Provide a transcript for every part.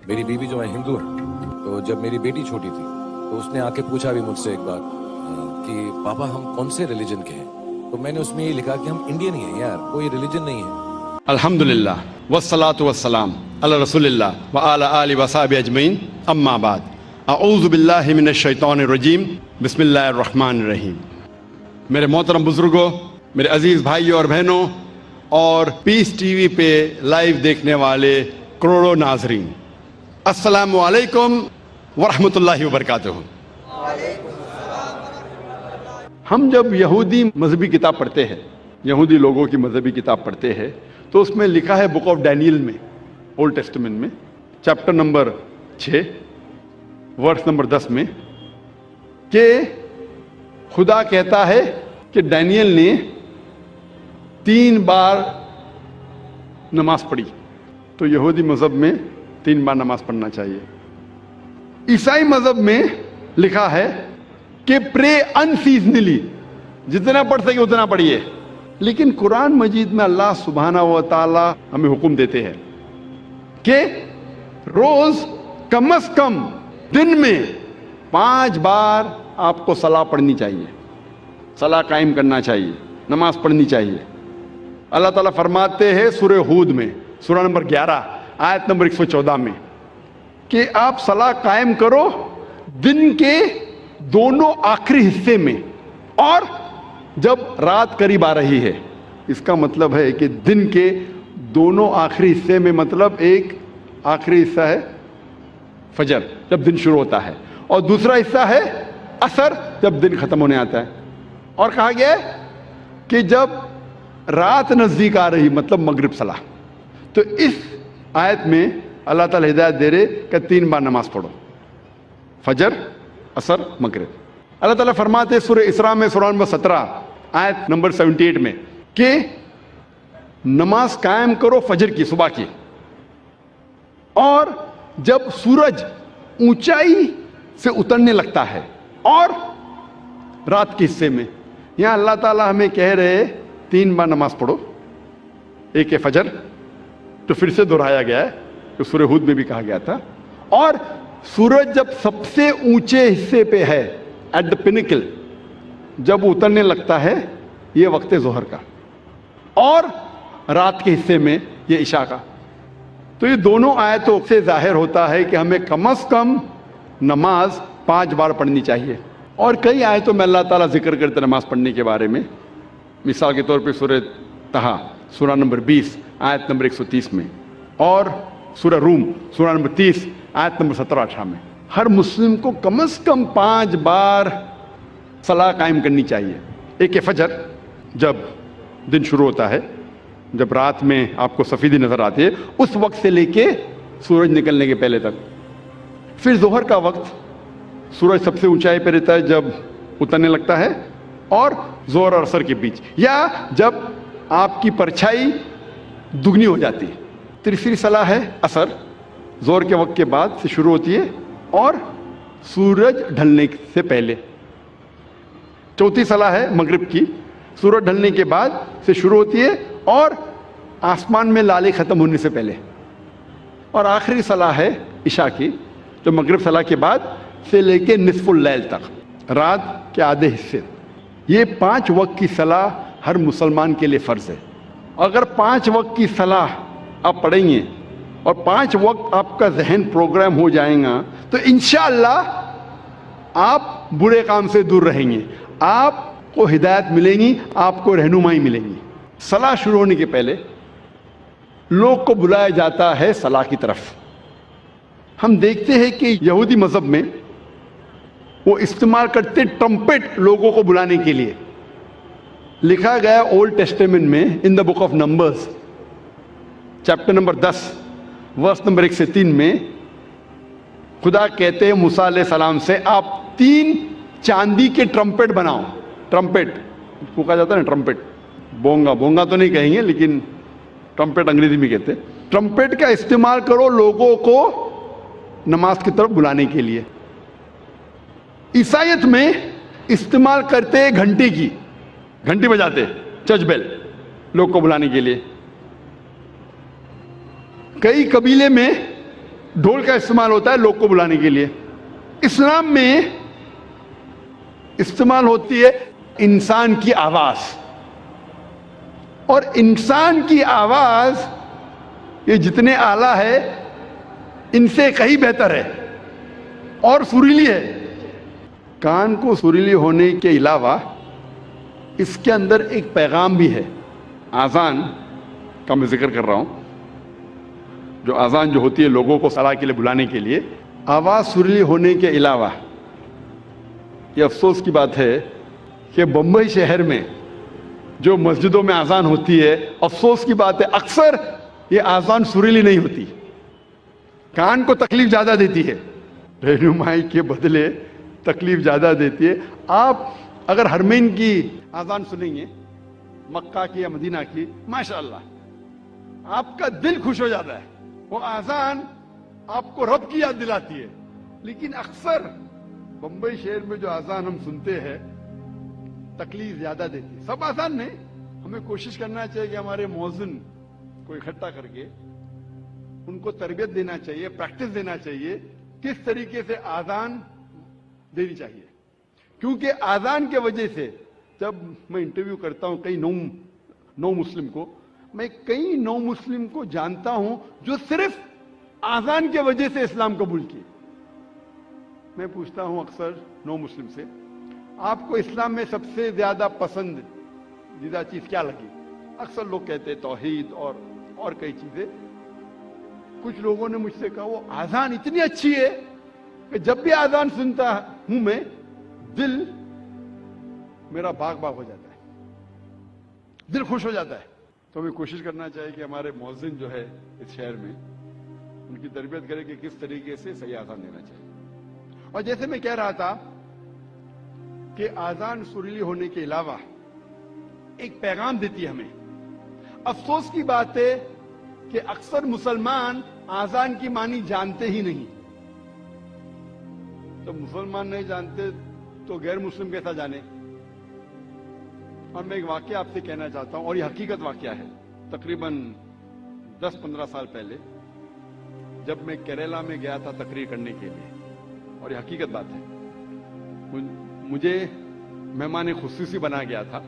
میری بیوی جو ہے ہندو ہے، تو جب میری بیٹی چھوٹی تھی تو اس نے آ کے پوچھا بھی مجھ سے ایک بار کہ پاپا ہم کون سے ریلیجن کے ہیں، تو میں نے اس میں یہ لکھا کہ ہم انڈین ہی ہیں یار، کوئی ریلیجن نہیں ہے۔ الحمدللہ والصلاة والسلام علی رسول اللہ وعلی آلہ وصحبہ اجمعین، اما بعد، اعوذ باللہ من الشیطان الرجیم، بسم اللہ الرحمن الرحیم۔ میرے محترم بزرگوں، میرے عزیز بھائیوں اور بہنوں، اور پیس ٹی وی پہ لائیو دیکھنے والے کروڑوں ناظرین، السلام علیکم ورحمۃ اللہ وبرکاتہ۔ ہم جب یہودی مذہبی کتاب پڑھتے ہیں، یہودی لوگوں کی مذہبی کتاب پڑھتے ہیں، تو اس میں لکھا ہے بک آف ڈینیل میں، اولڈ ٹیسٹمنٹ میں، چیپٹر نمبر 6 ورس نمبر 10 میں، کہ خدا کہتا ہے کہ ڈینیل نے 3 بار نماز پڑھی، تو یہودی مذہب میں 3 بار نماز پڑھنا چاہیے۔ عیسائی مذہب میں لکھا ہے کہ پرے ان سیزنلی، جتنا پڑھ سکے اتنا پڑھیے، لیکن قرآن مجید میں اللہ سبحانہ و تعالی ہمیں حکم دیتے ہیں کہ روز کم از کم دن میں 5 بار آپ کو صلاح پڑھنی چاہیے، صلاح قائم کرنا چاہیے، نماز پڑھنی چاہیے۔ اللہ تعالیٰ فرماتے ہیں سورہ ہود میں، سورہ نمبر 11 آیت نمبر 114 میں، کہ آپ صلاح قائم کرو دن کے دونوں آخری حصے میں اور جب رات قریب آ رہی ہے۔ اس کا مطلب ہے کہ دن کے دونوں آخری حصے میں، مطلب ایک آخری حصہ ہے فجر جب دن شروع ہوتا ہے، اور دوسرا حصہ ہے عصر جب دن ختم ہونے آتا ہے، اور کہا گیا ہے کہ جب رات نزدیک آ رہی، مطلب مغرب صلاح۔ تو اس آیت میں اللہ تعالیٰ ہدایت دے رہے کہ 3 بار نماز پڑھو، فجر، عصر، مغرب۔ اللہ تعالیٰ فرماتے سورہ اسراء میں، سورہ نمبر 17 آیت نمبر 78 میں، کہ نماز قائم کرو فجر کی، صبح کی، اور جب سورج اونچائی سے اترنے لگتا ہے، اور رات کے حصے میں۔ یہاں اللہ تعالیٰ ہمیں کہہ رہے 3 بار نماز پڑھو، ایک ہے فجر، تو پھر سے دہرایا گیا ہے کہ سورہ ہود میں بھی کہا گیا تھا، اور سورج جب سب سے اونچے حصے پہ ہے، ایٹ دا پینیکل، جب اترنے لگتا ہے، یہ وقت ظہر کا، اور رات کے حصے میں یہ عشاء کا۔ تو یہ دونوں آیتوں سے ظاہر ہوتا ہے کہ ہمیں کم از کم نماز 5 بار پڑھنی چاہیے۔ اور کئی آیتوں میں اللہ تعالیٰ ذکر کرتے نماز پڑھنے کے بارے میں، مثال کے طور پہ سورہ طہ، سورہ نمبر 20 آیت نمبر 130 میں، اور سورہ روم، سورہ نمبر 30 آیت نمبر 17-18 میں۔ ہر مسلم کو کم از کم 5 بار صلاح قائم کرنی چاہیے۔ ایک ہے فجر، جب دن شروع ہوتا ہے، جب رات میں آپ کو سفیدی نظر آتی ہے، اس وقت سے لے کے سورج نکلنے کے پہلے تک۔ پھر ظہر کا وقت، سورج سب سے اونچائی پہ رہتا ہے جب اترنے لگتا ہے، اور ظہر اور عصر کے بیچ، یا جب آپ کی پرچھائی دگنی ہو جاتی ہے۔ تیسری صلاح ہے عصر، ظہر کے وقت کے بعد سے شروع ہوتی ہے اور سورج ڈھلنے سے پہلے۔ چوتھی صلاح ہے مغرب کی، سورج ڈھلنے کے بعد سے شروع ہوتی ہے اور آسمان میں لالے ختم ہونے سے پہلے۔ اور آخری صلاح ہے عشاء کی، جو مغرب صلاح کے بعد سے لے کے نصف اللیل تک، رات کے آدھے حصے۔ یہ 5 وقت کی صلاح ہر مسلمان کے لیے فرض ہے۔ اگر 5 وقت کی صلاح آپ پڑھیں گے اور 5 وقت آپ کا ذہن پروگرام ہو جائے گا، تو انشاءاللہ آپ برے کام سے دور رہیں گے، آپ کو ہدایت ملیں گی، آپ کو رہنمائی ملیں گی۔ صلاح شروع ہونے کے پہلے لوگ کو بلایا جاتا ہے صلاح کی طرف۔ ہم دیکھتے ہیں کہ یہودی مذہب میں وہ استعمال کرتے ٹرمپٹ لوگوں کو بلانے کے لیے۔ لکھا گیا اولڈ ٹیسٹمنٹ میں، in the book of numbers chapter number 10 verse number 1 سے 3 میں، خدا کہتے ہیں موسیٰ علیہ السلام سے، آپ 3 چاندی کے ٹرمپٹ بناؤ۔ ٹرمپٹ کو کہا جاتا ہے نا، ٹرمپٹ، بونگا، بونگا تو نہیں کہیں گے لیکن ٹرمپٹ انگریزی میں کہتے ہیں۔ ٹرمپٹ کا استعمال کرو لوگوں کو نماز کی طرف بلانے کے لیے۔ عیسائیت میں استعمال کرتے گھنٹی کی، گھنٹی بجاتے، چرچ بیل، لوگ کو بلانے کے لیے۔ کئی قبیلے میں ढोल का इस्तेमाल होता है लोग को बुलाने के लिए। इस्लाम में इस्तेमाल होती है इंसान की आवाज, और इंसान की आवाज ये जितने आला है इनसे कहीं बेहतर है और सुरीली है। कान को सुरीली होने के अलावा इसके अंदर एक पैगाम भी है। आज़ान का मैं जिक्र कर रहा हूं, जो आज़ान जो होती है लोगों को सलाह के लिए बुलाने के लिए, आवाज़ सुरीली होने के अलावा ये अफसोस की बात है कि बम्बई शहर में जो मस्जिदों में आज़ान होती है, अफसोस की बात है अक्सर ये आज़ान सुरीली नहीं होती, कान को तकलीफ ज़्यादा देती है, रहनुमाई के बदले तकलीफ ज़्यादा देती है। आप अगर हरमैन की आज़ान सुनेंगे, मक्का की या मदीना की, माशाअल्लाह आपका दिल खुश हो जाता है। वो आज़ान आपको रब की याद दिलाती है। लेकिन अक्सर बंबई शहर में जो आज़ान हम सुनते हैं तकलीफ ज्यादा देती है। सब आज़ान नहीं, हमें कोशिश करना चाहिए कि हमारे मौज़िन को इकट्ठा करके उनको तरबियत देना चाहिए, प्रैक्टिस देना चाहिए, किस तरीके से आज़ान देनी चाहिए। क्योंकि आज़ान के वजह से जब मैं इंटरव्यू करता हूं कई नौ मुस्लिम को, मैं कई नौ मुस्लिम को जानता हूं जो सिर्फ आज़ान के वजह से इस्लाम कबूल किए। मैं पूछता हूं अक्सर नौ मुस्लिम से, आपको इस्लाम में सबसे ज्यादा पसंदीदा चीज क्या लगी? अक्सर लोग कहते हैं तौहीद और कई चीजें। कुछ लोगों ने मुझसे कहा वो आज़ान इतनी अच्छी है कि जब भी आज़ान सुनता हूं मैं, दिल मेरा बाग बाग हो जाता है, दिल खुश हो जाता है। तो हमें कोशिश करना चाहिए कि हमारे मौज़िन जो है इस शहर में, उनकी तरबियत करें कि किस तरीके से सही आज़ान देना चाहिए। और जैसे मैं कह रहा था कि आज़ान सुरीली होने के अलावा एक पैगाम देती है हमें। अफसोस की बात है कि अक्सर मुसलमान आज़ान की मानी जानते ही नहीं। तो मुसलमान नहीं जानते तो गैर मुस्लिम कैसा जाने। और मैं एक वाकया आपसे कहना चाहता हूं, और ये हकीकत वाकया है। तकरीबन 10-15 साल पहले जब मैं केरला में गया था तकरीर करने के लिए, और ये हकीकत बात है, मुझे मेहमान खुसूसी बना गया था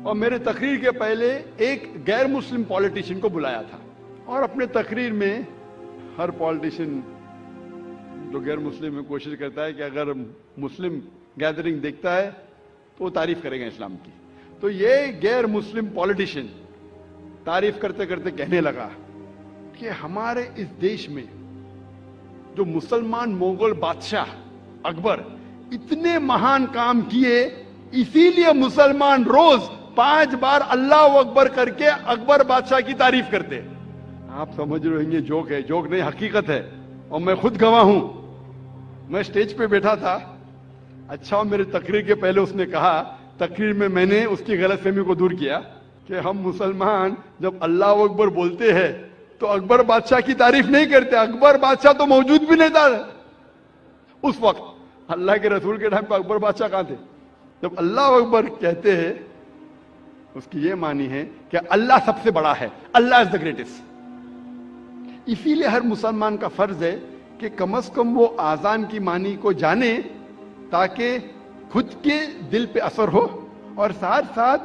और मेरे तकरीर के पहले एक गैर मुस्लिम पॉलिटिशियन को बुलाया था। और अपने तकरीर में हर पॉलिटिशियन जो गैर मुस्लिम में कोशिश करता है कि अगर मुस्लिम गैदरिंग देखता है तो वो तारीफ करेगा इस्लाम की। तो ये गैर मुस्लिम पॉलिटिशियन तारीफ करते करते कहने लगा कि हमारे इस देश में जो मुसलमान मोगल बादशाह अकबर इतने महान काम किए, इसीलिए मुसलमान रोज 5 बार अल्लाह अकबर करके अकबर बादशाह की तारीफ करते। आप समझ रहे होंगे जोक है, जोक नहीं हकीकत है, और मैं खुद गवाह हूं। मैं स्टेज पे बैठा था, अच्छा मेरे तकरीर के पहले उसने कहा, तकरीर में मैंने उसकी गलतफहमी को दूर किया कि हम मुसलमान जब अल्लाह अकबर बोलते हैं तो अकबर बादशाह की तारीफ नहीं करते। अकबर बादशाह तो मौजूद भी नहीं था उस वक्त, अल्लाह के रसूल के टाइम पर अकबर बादशाह कहां थे। जब अल्लाह अकबर कहते हैं उसकी ये मानी है कि अल्लाह सबसे बड़ा है, अल्लाह इज द ग्रेटेस्ट। इसीलिए हर मुसलमान का फर्ज है कि कम से कम वो आज़ान की मानी को जाने, ताकि खुद के दिल पे असर हो, और साथ साथ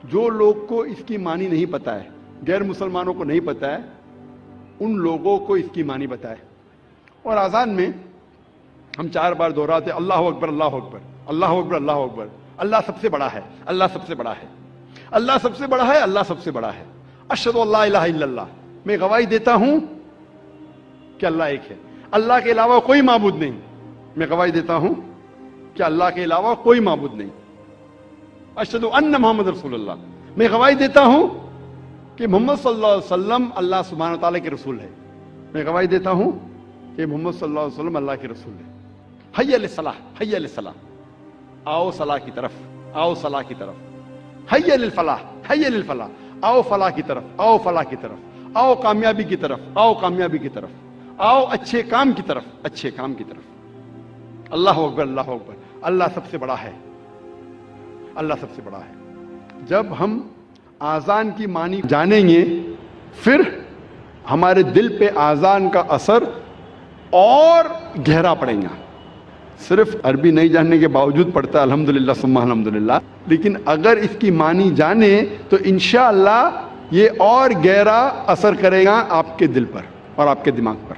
जो लोग को इसकी मानी नहीं पता है, गैर मुसलमानों को नहीं पता है, उन लोगों को इसकी मानी बताए। और आज़ान में हम 4 बार दोहराते अल्लाह अकबर अल्लाह अकबर अल्लाह अकबर अल्लाह अकबर। अल्लाह सबसे बड़ा है, अल्लाह सबसे बड़ा है, अल्लाह सबसे बड़ा है, अल्लाह सबसे बड़ा है। अशहदु अल्ला इलाहा इल्लल्लाह, मैं गवाही देता हूं कि अल्लाह एक है, अल्लाह के अलावा कोई माबूद नहीं। मैं गवाही देता हूं कि अल्लाह के अलावा कोई माबूद नहीं। अशहदु अन्न मोहम्मद रसूलुल्लाह, मैं गवाही देता हूं कि मोहम्मद सल्लल्लाहु अलैहि वसल्लम अल्लाह सुब्हानहू व तआला के रसूल है। मैं गवाही देता हूं कि मोहम्मद सल्लल्लाहु अलैहि वसल्लम अल्लाह के रसूल है। हय्य अल सलाह, हय्य अल सलाह, आओ सलाह की तरफ, आओ सलाह की तरफ। हय्य अल फलाह, हय्य अल फलाह, आओ फलाह की तरफ, आओ फलाह की तरफ, आओ कामयाबी की तरफ, आओ कामयाबी की तरफ, आओ अच्छे काम की तरफ, अच्छे काम की तरफ। अल्लाह अकबर अल्लाह अकबर, अल्लाह सबसे बड़ा है, अल्लाह सबसे बड़ा है। जब हम आज़ान की मानी जानेंगे, फिर ہمارے دل پہ آذان کا اثر اور گہرا پڑے گا. صرف عربی نہیں جاننے کے باوجود پڑھتا ہے الحمدللہ ثم الحمدللہ، لیکن اگر اس کی معنی جانے تو انشاءاللہ یہ اور گہرا اثر کرے گا آپ کے دل پر اور آپ کے دماغ پر.